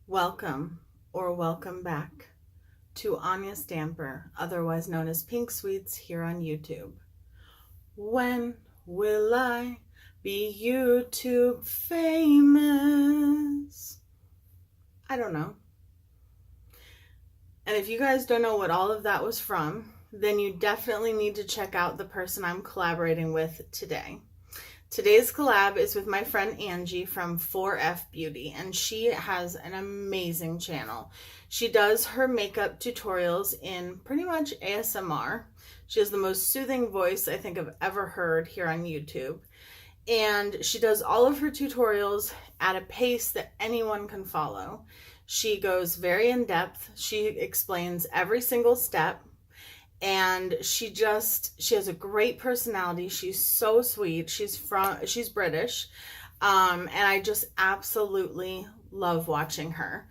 Welcome or welcome back to Anya Stamper, otherwise known as Pink Sweets, here on YouTube. When will I be YouTube famous? I don't know. And if you guys don't know what all of that was from, then you definitely need to check out the person I'm collaborating with today. Today's collab is with my friend Angie from 4F Beauty, and she has an amazing channel. She does her makeup tutorials in pretty much ASMR. She has the most soothing voice I think I've ever heard here on YouTube. And she does all of her tutorials at a pace that anyone can follow. She goes very in depth. She explains every single step. And she has a great personality. She's so sweet. She's British. And I just absolutely love watching her.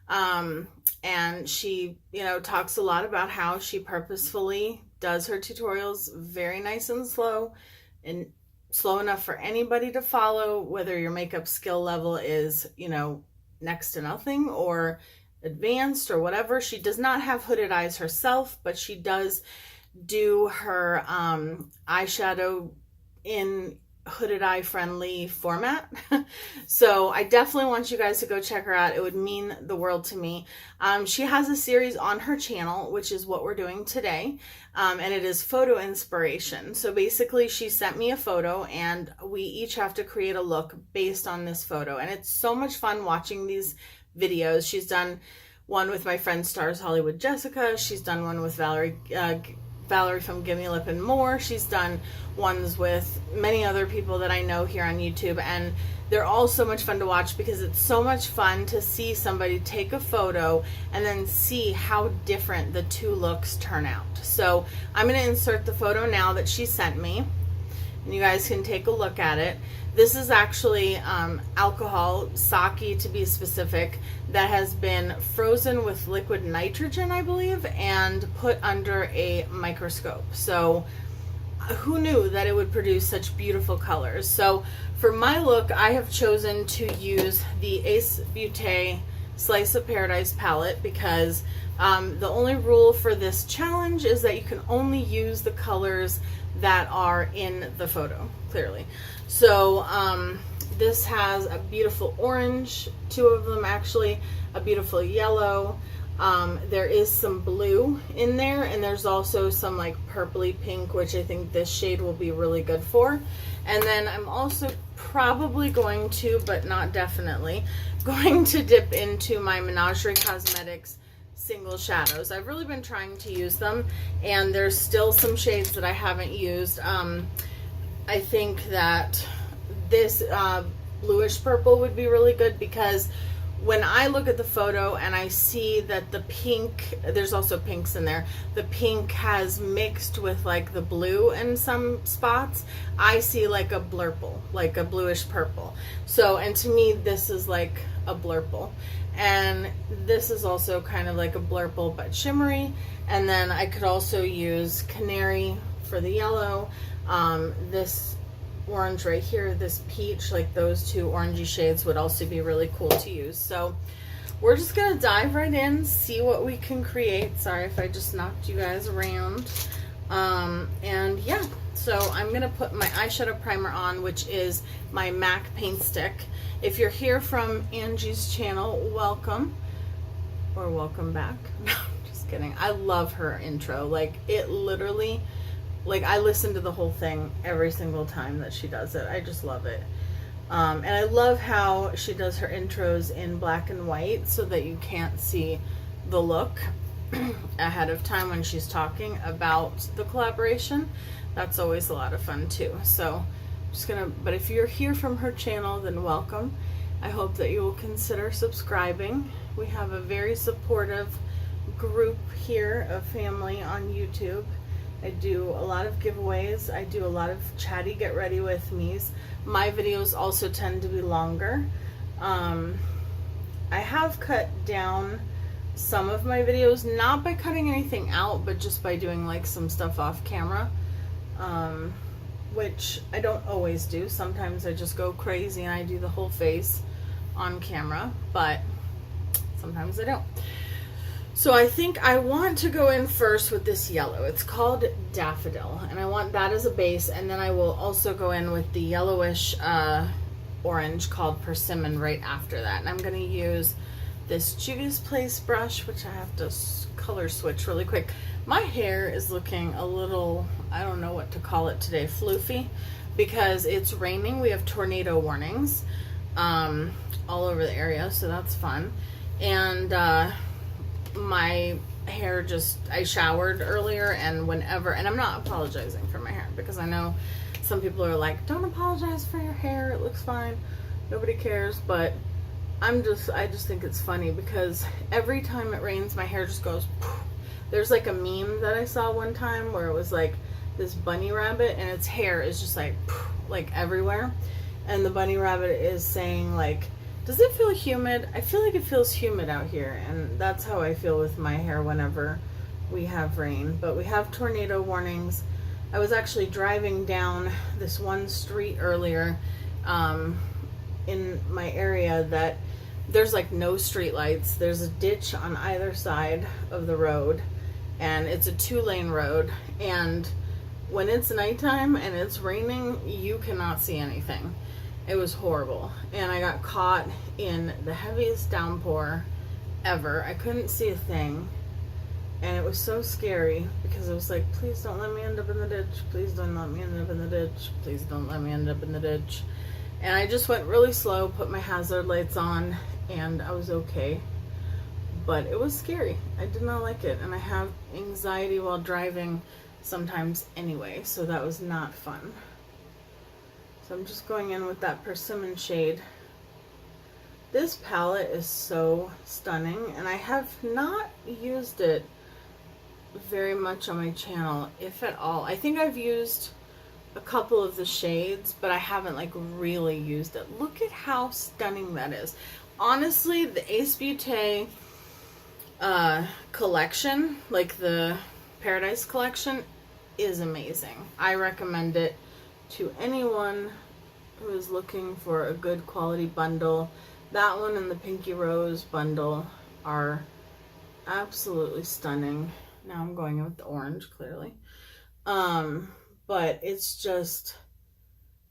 And she, talks a lot about how she purposefully does her tutorials very nice and slow enough for anybody to follow, whether your makeup skill level is, next to nothing or advanced or whatever. She does not have hooded eyes herself, but she does do her eyeshadow in hooded eye friendly format. So I definitely want you guys to go check her out. It would mean the world to me. She has a series on her channel, which is what we're doing today. And it is photo inspiration. So basically she sent me a photo and we each have to create a look based on this photo. And it's so much fun watching these videos. She's done one with my friend Stars Hollywood Jessica. She's done one with Valerie from Gimme Lip and More. She's done ones with many other people that I know here on YouTube, and they're all so much fun to watch because it's so much fun to see somebody take a photo and then see how different the two looks turn out. So I'm going to insert the photo now that she sent me, and you guys can take a look at it. This is actually alcohol, sake to be specific, that has been frozen with liquid nitrogen, I believe, and put under a microscope. So who knew that it would produce such beautiful colors? So for my look, I have chosen to use the Ace Beautē Slice of Paradise palette because the only rule for this challenge is that you can only use the colors that are in the photo, clearly. So this has a beautiful orange, two of them actually, a beautiful yellow. There is some blue in there, and there's also some like purpley pink, which I think this shade will be really good for. And then I'm also probably going to, but not definitely, going to dip into my Menagerie Cosmetics single shadows. I've really been trying to use them, and there's still some shades that I haven't used. I think that this bluish purple would be really good because when I look at the photo and I see that the pink, there's also pinks in there, the pink has mixed with like the blue in some spots, I see like a blurple, like a bluish purple. So, and to me this is like a blurple, and this is also kind of like a blurple but shimmery. And then I could also use canary for the yellow, this orange right here, this peach, like those two orangey shades would also be really cool to use. So we're just gonna dive right in, see what we can create. Sorry if I just knocked you guys around. And yeah, so I'm gonna put my eyeshadow primer on, which is my MAC paint stick. If you're here from Angie's channel, welcome, or welcome back. No, just kidding. I love her intro. Like, it literally, like, I listen to the whole thing every single time that she does it. I just love it. And I love how she does her intros in black and white so that you can't see the look ahead of time when she's talking about the collaboration. That's always a lot of fun too. So I'm just gonna, but if you're here from her channel, then welcome. I hope that you will consider subscribing. We have a very supportive group here of family on YouTube. I do a lot of giveaways. I do a lot of chatty get ready with me's. My videos also tend to be longer. I have cut down some of my videos, not by cutting anything out, but just by doing like some stuff off camera, which I don't always do. Sometimes I just go crazy and I do the whole face on camera, but sometimes I don't. So I think I want to go in first with this yellow. It's called Daffodil, and I want that as a base, and then I will also go in with the yellowish orange called Persimmon right after that. And I'm going to use this Juvia's Place brush, which I have to color switch really quick. My hair is looking a little, I don't know what to call it today, floofy, because it's raining. We have tornado warnings all over the area, so that's fun. And my hair just, I showered earlier, and whenever, and I'm not apologizing for my hair, because I know some people are like, don't apologize for your hair, it looks fine, nobody cares. But I just think it's funny, because every time it rains my hair just goes poof. There's like a meme that I saw one time where it was like this bunny rabbit and its hair is just like poof, like everywhere, and the bunny rabbit is saying like, does it feel humid? I feel like it feels humid out here, and that's how I feel with my hair whenever we have rain. But we have tornado warnings. I was actually driving down this one street earlier in my area that there's like no street lights. There's a ditch on either side of the road, and it's a 2-lane road, and when it's nighttime and it's raining, you cannot see anything. It was horrible, and I got caught in the heaviest downpour ever. I couldn't see a thing, and it was so scary, because it was like, please don't let me end up in the ditch, please don't let me end up in the ditch, please don't let me end up in the ditch. And I just went really slow, put my hazard lights on, and I was okay. But it was scary. I did not like it, and I have anxiety while driving sometimes anyway, so that was not fun. So I'm just going in with that Persimmon shade. This palette is so stunning, and I have not used it very much on my channel, if at all. I think I've used a couple of the shades, but I haven't like really used it. Look at how stunning that is. Honestly, the Ace Beautē collection, like the Paradise collection, is amazing. I recommend it to anyone who is looking for a good quality bundle. That one and the Pinky Rose bundle are absolutely stunning. Now I'm going in with the orange, clearly. But it's just,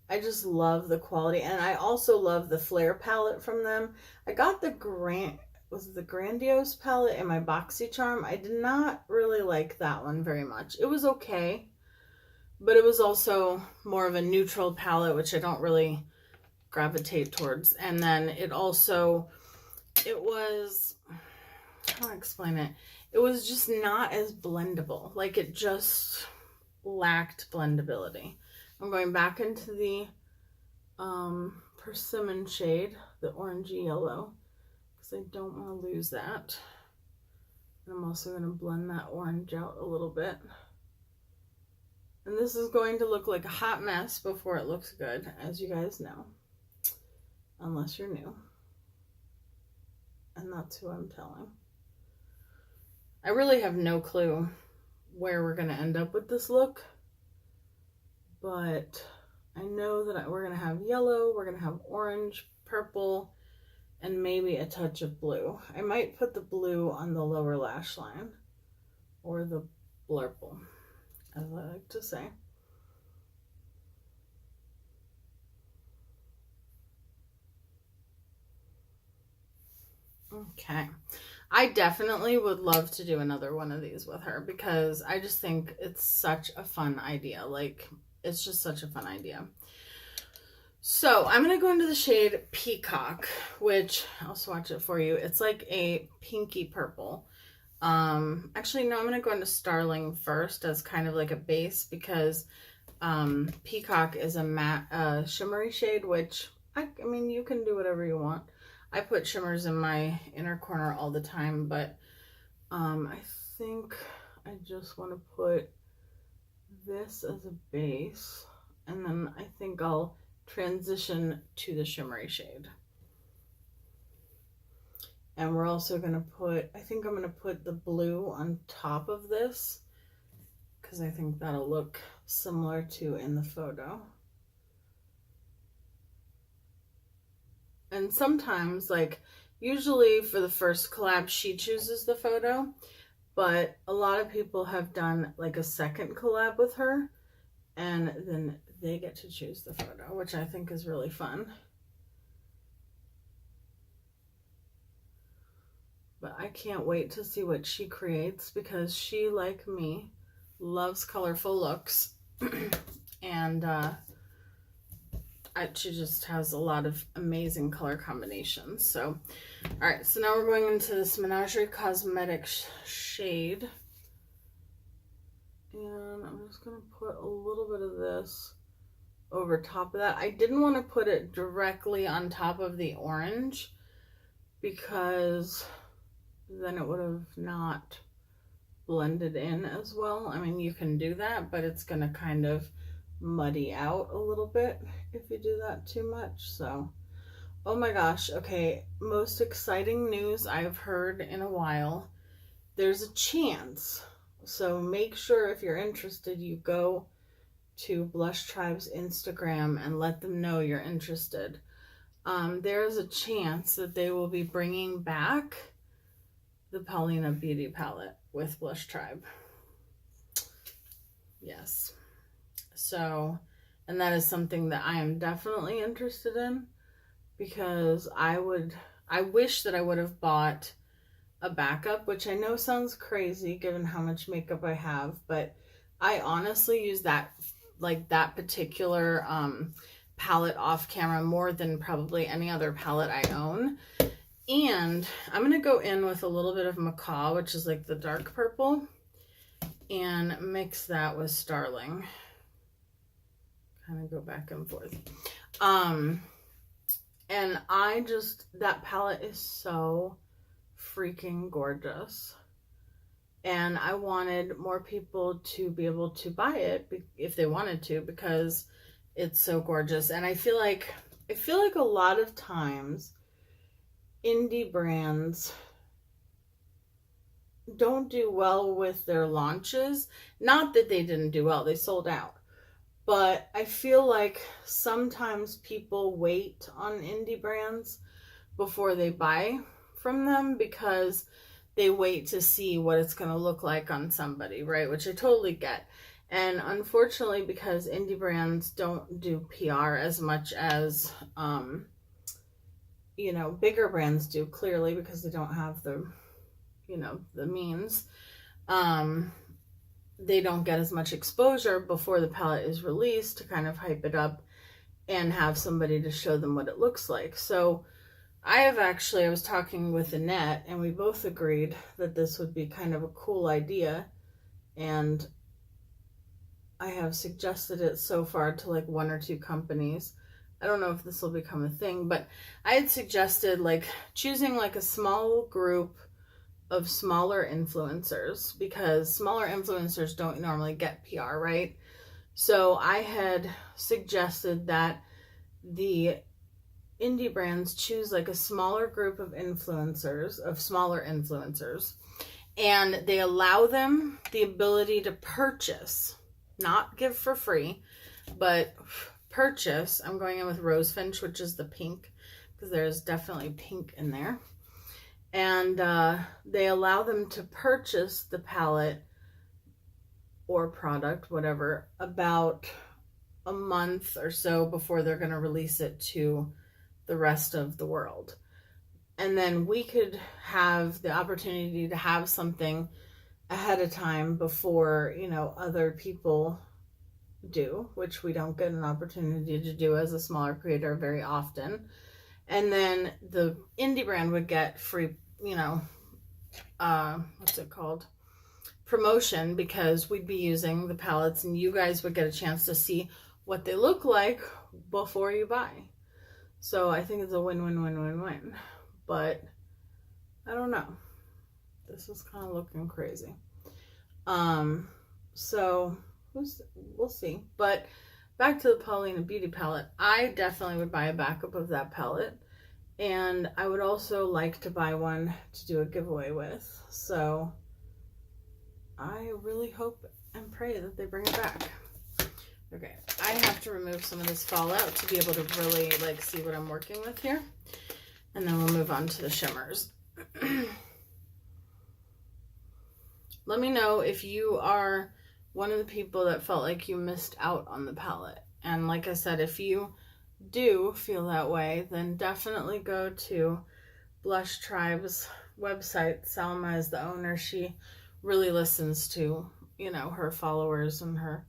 I just love the quality, and I also love the Flare palette from them. I got the Grandiose palette in my BoxyCharm. I did not really like that one very much. It was okay, but it was also more of a neutral palette, which I don't really gravitate towards. And then it was, how do I explain it? It was just not as blendable. Like, it just lacked blendability. I'm going back into the Persimmon shade, the orangey yellow, because I don't want to lose that. And I'm also going to blend that orange out a little bit. And this is going to look like a hot mess before it looks good, as you guys know. Unless you're new. And that's who I'm telling. I really have no clue where we're going to end up with this look. But I know that we're going to have yellow, we're going to have orange, purple, and maybe a touch of blue. I might put the blue on the lower lash line. Or the blurple, as I like to say. Okay. I definitely would love to do another one of these with her, because I just think it's such a fun idea. Like, it's just such a fun idea. So I'm going to go into the shade Peacock, which I'll swatch it for you. It's like a pinky purple. Actually, no, I'm going to go into Starling first as kind of like a base, because Peacock is a matte, shimmery shade, which, I mean, you can do whatever you want. I put shimmers in my inner corner all the time, but I think I just want to put this as a base, and then I think I'll transition to the shimmery shade. And we're also going to put, I think I'm going to put the blue on top of this, because I think that'll look similar to in the photo. And sometimes, like, Usually for the first collab, she chooses the photo, but a lot of people have done like a second collab with her, and then they get to choose the photo, which I think is really fun. But I can't wait to see what she creates, because she, like me, loves colorful looks. And she just has a lot of amazing color combinations. So, all right, so now we're going into this Menagerie Cosmetic shade. And I'm just going to put a little bit of this over top of that. I didn't want to put it directly on top of the orange, because then it would have not blended in as well. I mean, you can do that, but it's going to kind of muddy out a little bit if you do that too much. So, oh my gosh, okay, most exciting news I've heard in a while. There's a chance, so make sure if you're interested, you go to Blush Tribe's Instagram and let them know you're interested. There's a chance that they will be bringing back the Paulina Beauty palette with Blush Tribe. Yes. So, and that is something that I am definitely interested in, because I wish that I would have bought a backup, which I know sounds crazy given how much makeup I have, but I honestly use that, like that particular palette off camera more than probably any other palette I own. And I'm going to go in with a little bit of Macaw, which is like the dark purple, and mix that with Starling. Kind of go back and forth. And that palette is so freaking gorgeous. And I wanted more people to be able to buy it if they wanted to, because it's so gorgeous. And I feel like a lot of times indie brands don't do well with their launches. Not that they didn't do well, they sold out. But I feel like sometimes people wait on indie brands before they buy from them, because they wait to see what it's going to look like on somebody, right? Which I totally get. And unfortunately, because indie brands don't do PR as much as, you know, bigger brands do, clearly, because they don't have the, you know, the means, they don't get as much exposure before the palette is released to kind of hype it up and have somebody to show them what it looks like. So I was talking with Annette, and we both agreed that this would be kind of a cool idea, and I have suggested it so far to like 1 or 2 companies. I don't know if this will become a thing, but I had suggested like choosing like a small group of smaller influencers, because smaller influencers don't normally get PR, right? So I had suggested that the indie brands choose like a smaller group of smaller influencers, and they allow them the ability to purchase, not give for free, but purchase. I'm going in with Rose Finch, which is the pink, because there's definitely pink in there. And they allow them to purchase the palette or product, whatever, about a month or so before they're going to release it to the rest of the world. And then we could have the opportunity to have something ahead of time before, you know, other people do, which we don't get an opportunity to do as a smaller creator very often. And then the indie brand would get free, you know, what's it called? Promotion, because we'd be using the palettes and you guys would get a chance to see what they look like before you buy. So I think it's a win-win-win-win-win. But I don't know. This is kind of looking crazy. So we'll see. But back to the Paulina Beauty palette. I definitely would buy a backup of that palette. And I would also like to buy one to do a giveaway with. So I really hope and pray that they bring it back. Okay, I have to remove some of this fallout to be able to really like see what I'm working with here. And then we'll move on to the shimmers. Let me know if you are one of the people that felt like you missed out on the palette. And like I said, if you do feel that way, then definitely go to Blush Tribe's website. Salma is the owner. She really listens to, you know, her followers and her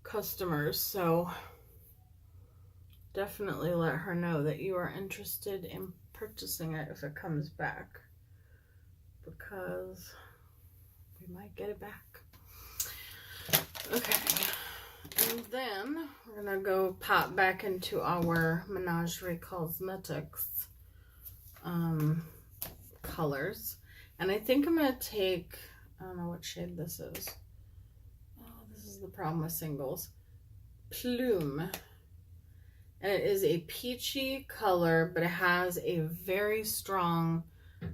customers. So definitely let her know that you are interested in purchasing it if it comes back, because we might get it back. Okay, and then we're gonna go pop back into our Menagerie Cosmetics colors, and I think I'm gonna take, I don't know what shade this is. Oh, this is the problem with singles. Plume. And it is a peachy color, but it has a very strong,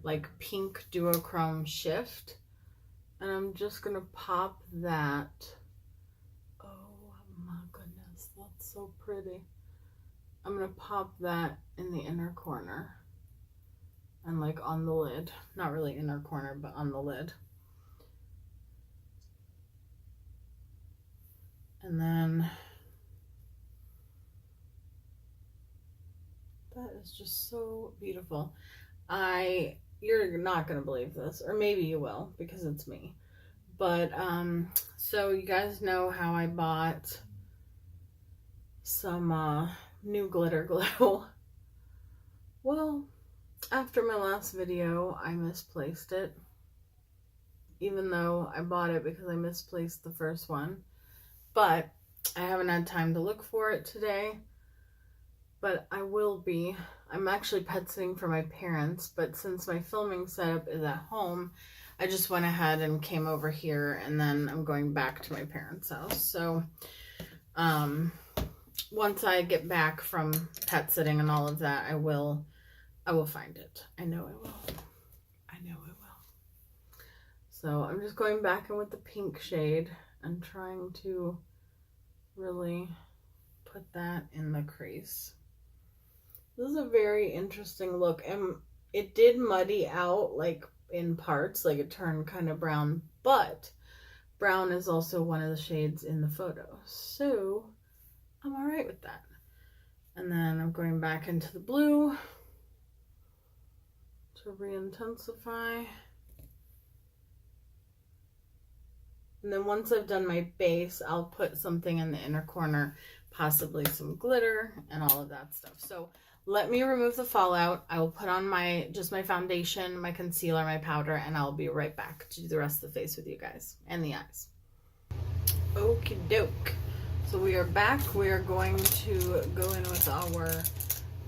like, pink duochrome shift. And I'm just going to pop that. Oh my goodness, that's so pretty. I'm going to pop that in the inner corner. And, like, on the lid. Not really inner corner, but on the lid. And then that is just so beautiful. You're not gonna believe this, or maybe you will, because it's me. But so you guys know how I bought some new glitter glue. Well, after my last video, I misplaced it, even though I bought it because I misplaced the first one. But I haven't had time to look for it today. But I will be. I'm actually pet sitting for my parents, but since my filming setup is at home, I just went ahead and came over here, and then I'm going back to my parents' house. So once I get back from pet sitting and all of that, I will find it. I know I will. I know I will. So I'm just going back in with the pink shade and trying to really put that in the crease. This is a very interesting look, and it did muddy out, like, in parts, like it turned kind of brown, but brown is also one of the shades in the photo, so I'm all right with that. And then I'm going back into the blue to re-intensify. And then once I've done my base, I'll put something in the inner corner, possibly some glitter and all of that stuff. So let me remove the fallout. I will put on just my foundation, my concealer, my powder, and I'll be right back to do the rest of the face with you guys and the eyes. Okie doke. So we are back. We are going to go in with our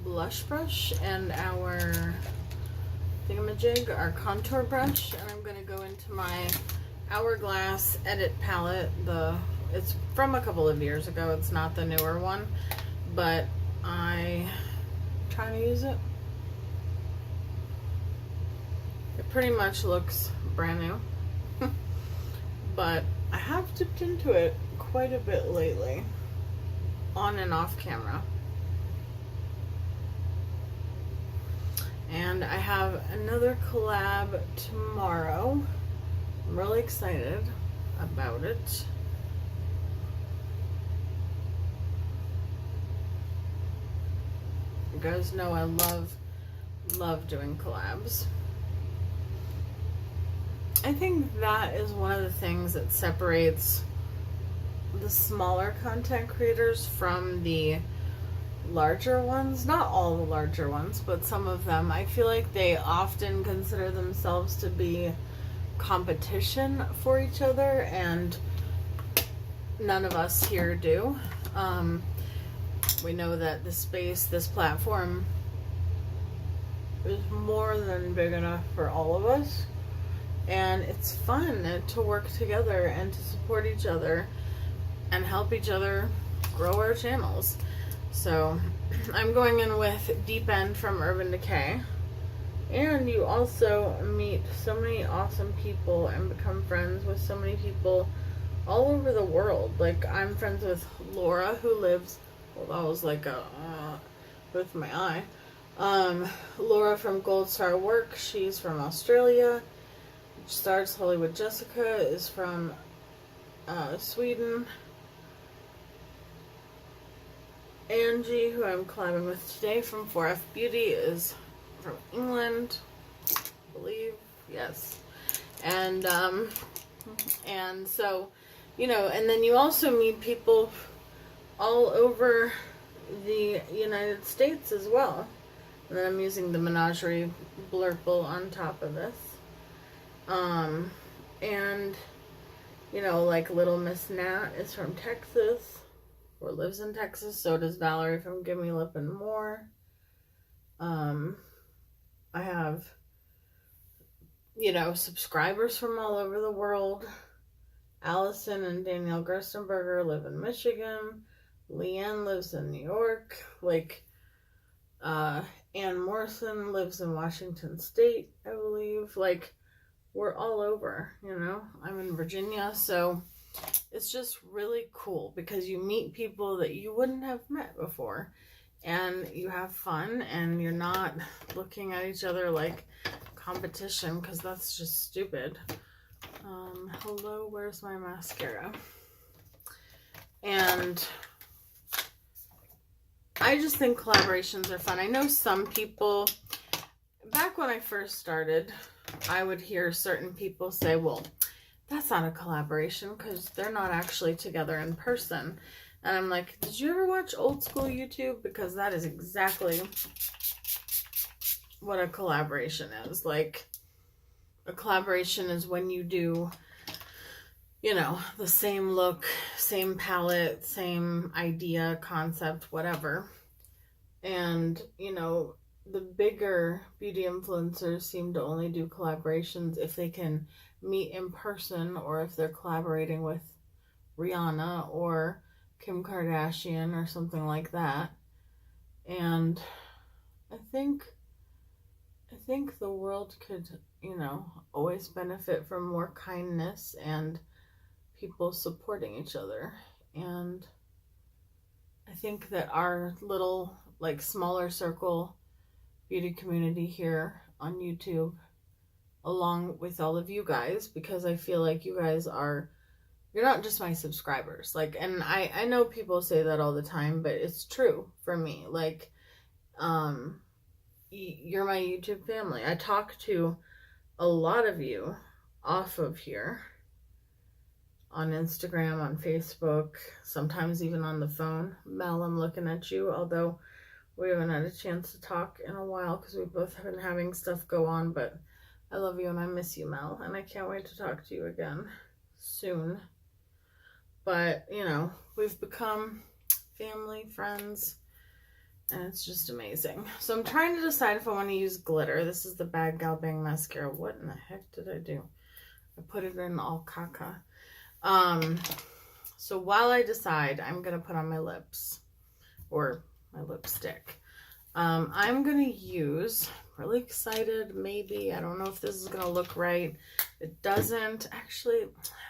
blush brush and our thingamajig, our contour brush, and I'm going to go into my Hourglass Edit palette. It's from a couple of years ago. It's not the newer one, but I'm trying to use it. It pretty much looks brand new, but I have dipped into it quite a bit lately, on and off camera. And I have another collab tomorrow. I'm really excited about it. You guys know I love doing collabs. I think that is one of the things that separates the smaller content creators from the larger ones. Not all the larger ones, but some of them. I feel like they often consider themselves to be competition for each other, and none of us here do. We know that this space, this platform, is more than big enough for all of us, and it's fun to work together and to support each other and help each other grow our channels. So I'm going in with Deep End from Urban Decay. And you also meet so many awesome people and become friends with so many people all over the world. Like, I'm friends with Laura, who lives, well, that was like with my eye. Laura from Gold Star Work, she's from Australia. Stars Hollywood Jessica is from Sweden. Angie, who I'm collabing with today from 4F Beauty, is from England, I believe. Yes. And so, you know, and then you also meet people all over the United States as well. And then I'm using the Menagerie blurple on top of this. And, you know, like Little Miss Nat is from Texas, or lives in Texas. So does Valerie from Gimme Lip and More. I have, you know, subscribers from all over the world. Allison and Danielle Gerstenberger live in Michigan. Leanne lives in New York. Like, Ann Morrison lives in Washington State, I believe. Like, we're all over, you know. I'm in Virginia, so it's just really cool because you meet people that you wouldn't have met before, and you have fun, and you're not looking at each other like competition, because that's just stupid. Hello, where's my mascara? And I just think collaborations are fun. I know some people, back when I first started, I would hear certain people say, well, that's not a collaboration because they're not actually together in person. And I'm like, did you ever watch old school YouTube? Because that is exactly what a collaboration is. Like, a collaboration is when you do, you know, the same look, same palette, same idea, concept, whatever. And, you know, the bigger beauty influencers seem to only do collaborations if they can meet in person, or if they're collaborating with Rihanna or Kim Kardashian or something like that. And I think the world could, you know, always benefit from more kindness and people supporting each other. And I think that our little, like, smaller circle beauty community here on YouTube, along with all of you guys, because I feel like you guys are, you're not just my subscribers. Like, and I know people say that all the time, but it's true for me. Like, you're my YouTube family. I talk to a lot of you off of here on Instagram, on Facebook, sometimes even on the phone. Mel, I'm looking at you, although we haven't had a chance to talk in a while because we both have been having stuff go on, but I love you and I miss you, Mel, and I can't wait to talk to you again soon. But, you know, we've become family, friends, and it's just amazing. So I'm trying to decide if I want to use glitter. This is the Bad Gal Bang mascara. What in the heck did I do? I put it in all caca. So while I decide, I'm going to put on my lips, or my lipstick. I'm going to use, really excited, maybe, I don't know if this is going to look right. It doesn't. Actually,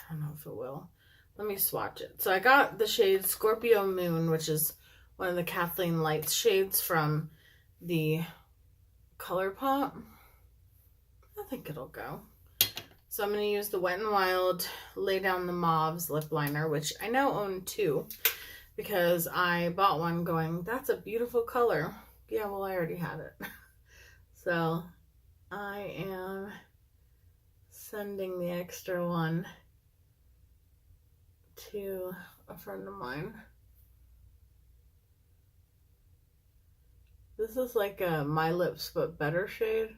I don't know if it will. Let me swatch it. So I got the shade Scorpio Moon, which is one of the Kathleen Lights shades from the ColourPop. I think it'll go. So I'm going to use the Wet n Wild Lay Down the Mauves lip liner, which I now own two, because I bought one going, that's a beautiful color. Yeah, well, I already had it. So I am sending the extra one to a friend of mine. This is like a My Lips But Better shade.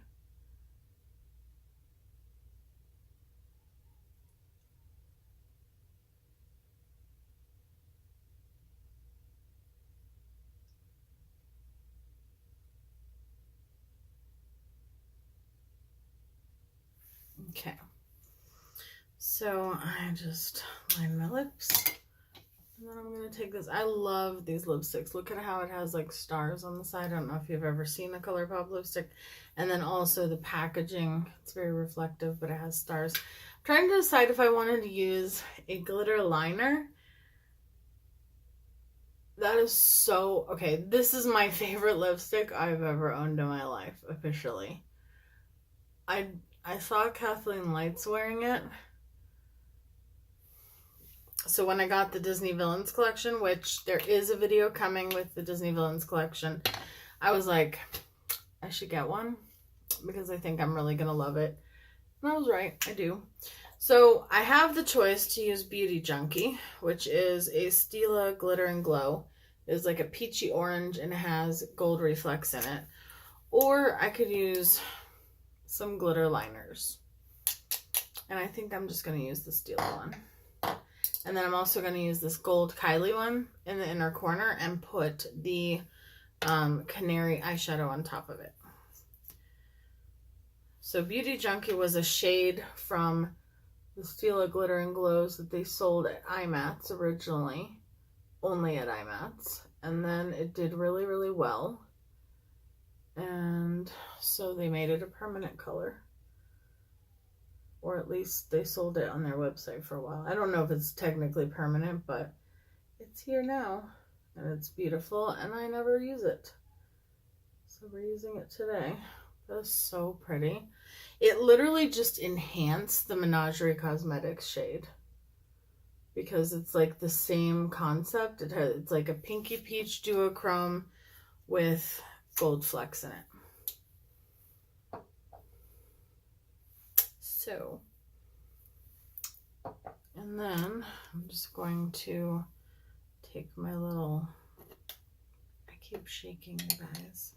Okay, so I just line my lips, and then I'm going to take this. I love these lipsticks. Look at how it has like stars on the side. I don't know if you've ever seen a ColourPop lipstick. And then also the packaging, it's very reflective, but it has stars. I'm trying to decide if I wanted to use a glitter liner That is so, okay, this is my favorite lipstick I've ever owned in my life, officially. I saw Kathleen Lights wearing it. So when I got the Disney Villains collection, which there is a video coming with the Disney Villains collection, I was like, I should get one because I think I'm really going to love it. And I was right, I do. So I have the choice to use Beauty Junkie, which is a Stila Glitter and Glow. It's like a peachy orange and it has gold reflex in it. Or I could use some glitter liners. And I think I'm just going to use the Stila one. And then I'm also going to use this gold Kylie one in the inner corner and put the Canary eyeshadow on top of it. So Beauty Junkie was a shade from the Stila Glitter and Glows that they sold at IMATS originally. Only at IMATS. And then it did really, really well. And so they made it a permanent color. Or at least they sold it on their website for a while. I don't know if it's technically permanent, but it's here now. And it's beautiful, and I never use it. So we're using it today. That's so pretty. It literally just enhanced the Menagerie Cosmetics shade. Because it's like the same concept. It's like a pinky peach duochrome with gold flecks in it. So, and then I'm just going to take my little, I keep shaking you guys.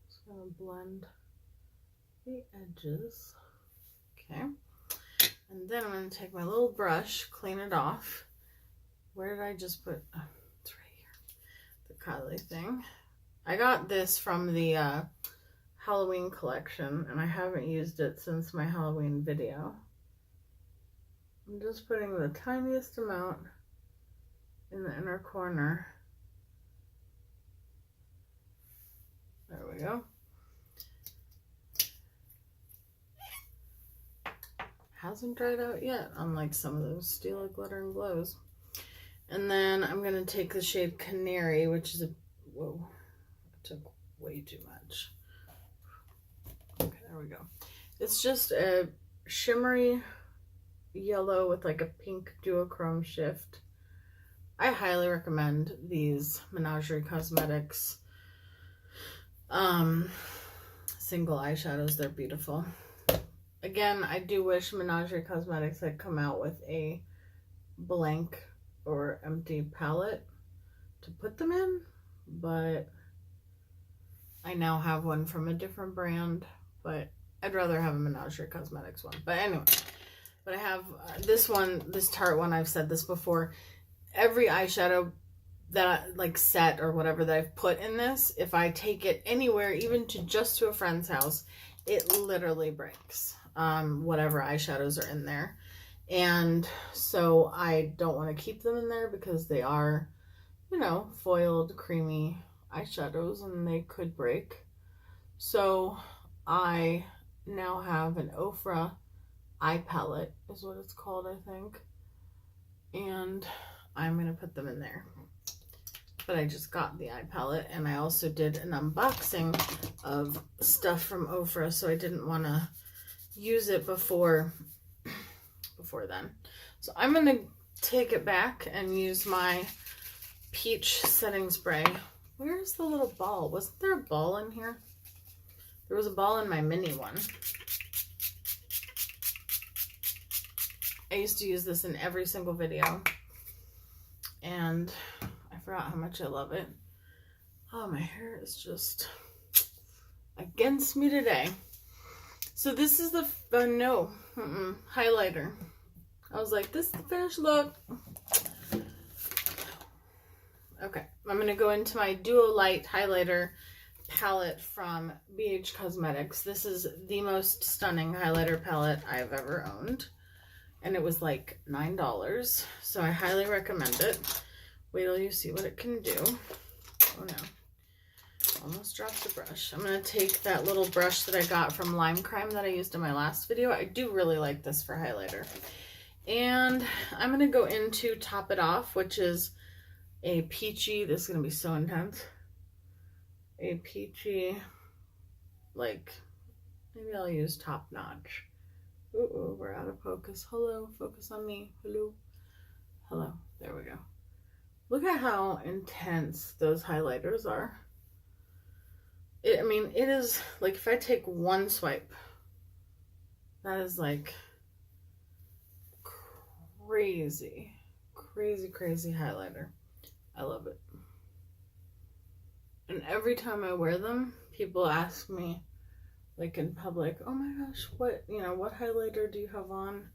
Just gonna blend the edges. Okay. And then I'm going to take my little brush, clean it off. Where did I just put? Oh, it's right here. The Kylie thing. I got this from the Halloween collection, and I haven't used it since my Halloween video. I'm just putting the tiniest amount in the inner corner. There we go. Hasn't dried out yet, unlike some of those Stila Glitter and Glows. And then I'm going to take the shade Canary, which is a, whoa, I took way too much. Okay, there we go. It's just a shimmery yellow with like a pink duochrome shift. I highly recommend these Menagerie Cosmetics single eyeshadows. They're beautiful. Again, I do wish Menagerie Cosmetics had come out with a blank or empty palette to put them in, but I now have one from a different brand, but I'd rather have a Menagerie Cosmetics one. But anyway, but I have this one, this Tarte one, I've said this before. Every eyeshadow that like set or whatever that I've put in this, if I take it anywhere, even to just to a friend's house, it literally breaks. Whatever eyeshadows are in there. And so I don't want to keep them in there because they are, you know, foiled creamy eyeshadows and they could break. So I now have an Ofra eye palette is what it's called, I think. And I'm going to put them in there. But I just got the eye palette, and I also did an unboxing of stuff from Ofra, so I didn't want to use it before then. So I'm going to take it back and use my peach setting spray. Where's the little ball? Wasn't there a ball in here? There was a ball in my mini one. I used to use this in every single video, and I forgot how much I love it. Oh, my hair is just against me today. So this is the, highlighter. I was like, this is the finished look. Okay, I'm going to go into my Duo Light highlighter palette from BH Cosmetics. This is the most stunning highlighter palette I've ever owned. And it was like $9. So I highly recommend it. Wait till you see what it can do. Oh no. Almost dropped the brush. I'm going to take that little brush that I got from Lime Crime that I used in my last video. I do really like this for highlighter. And I'm going to go into Top It Off, which is a peachy, this is going to be so intense, a peachy, like, maybe I'll use Top Notch. Ooh, we're out of focus. Hello, focus on me. Hello. Hello. There we go. Look at how intense those highlighters are. I mean, it is, like, if I take one swipe, that is, like, crazy, crazy, crazy highlighter. I love it. And every time I wear them, people ask me, like in public, oh my gosh, what highlighter do you have on?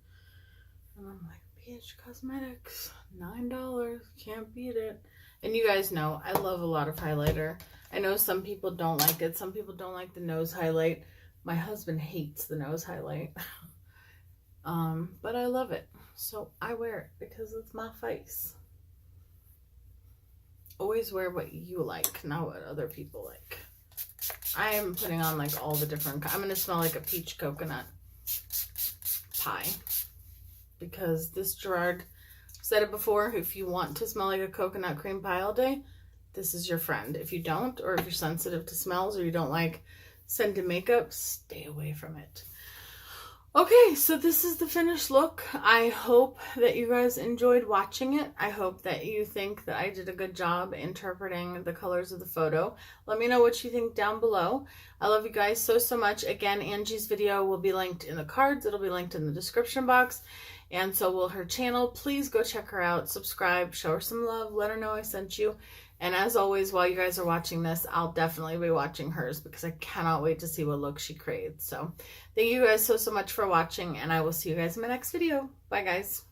And I'm like, BH Cosmetics, $9, can't beat it. And you guys know, I love a lot of highlighter. I know some people don't like it. Some people don't like the nose highlight. My husband hates the nose highlight. But I love it. So I wear it because it's my face. Always wear what you like, not what other people like. I am putting on like all the different, I'm going to smell like a peach coconut pie. Because this Gerard said it before, if you want to smell like a coconut cream pie all day, this is your friend. If you don't, or if you're sensitive to smells, or you don't like scented makeup, stay away from it. Okay, so this is the finished look. I hope that you guys enjoyed watching it. I hope that you think that I did a good job interpreting the colors of the photo. Let me know what you think down below. I love you guys so, so much. Again, Angie's video will be linked in the cards. It'll be linked in the description box. And so will her channel. Please go check her out. Subscribe. Show her some love. Let her know I sent you. And as always, while you guys are watching this, I'll definitely be watching hers because I cannot wait to see what look she creates. So thank you guys so, so much for watching, and I will see you guys in my next video. Bye, guys.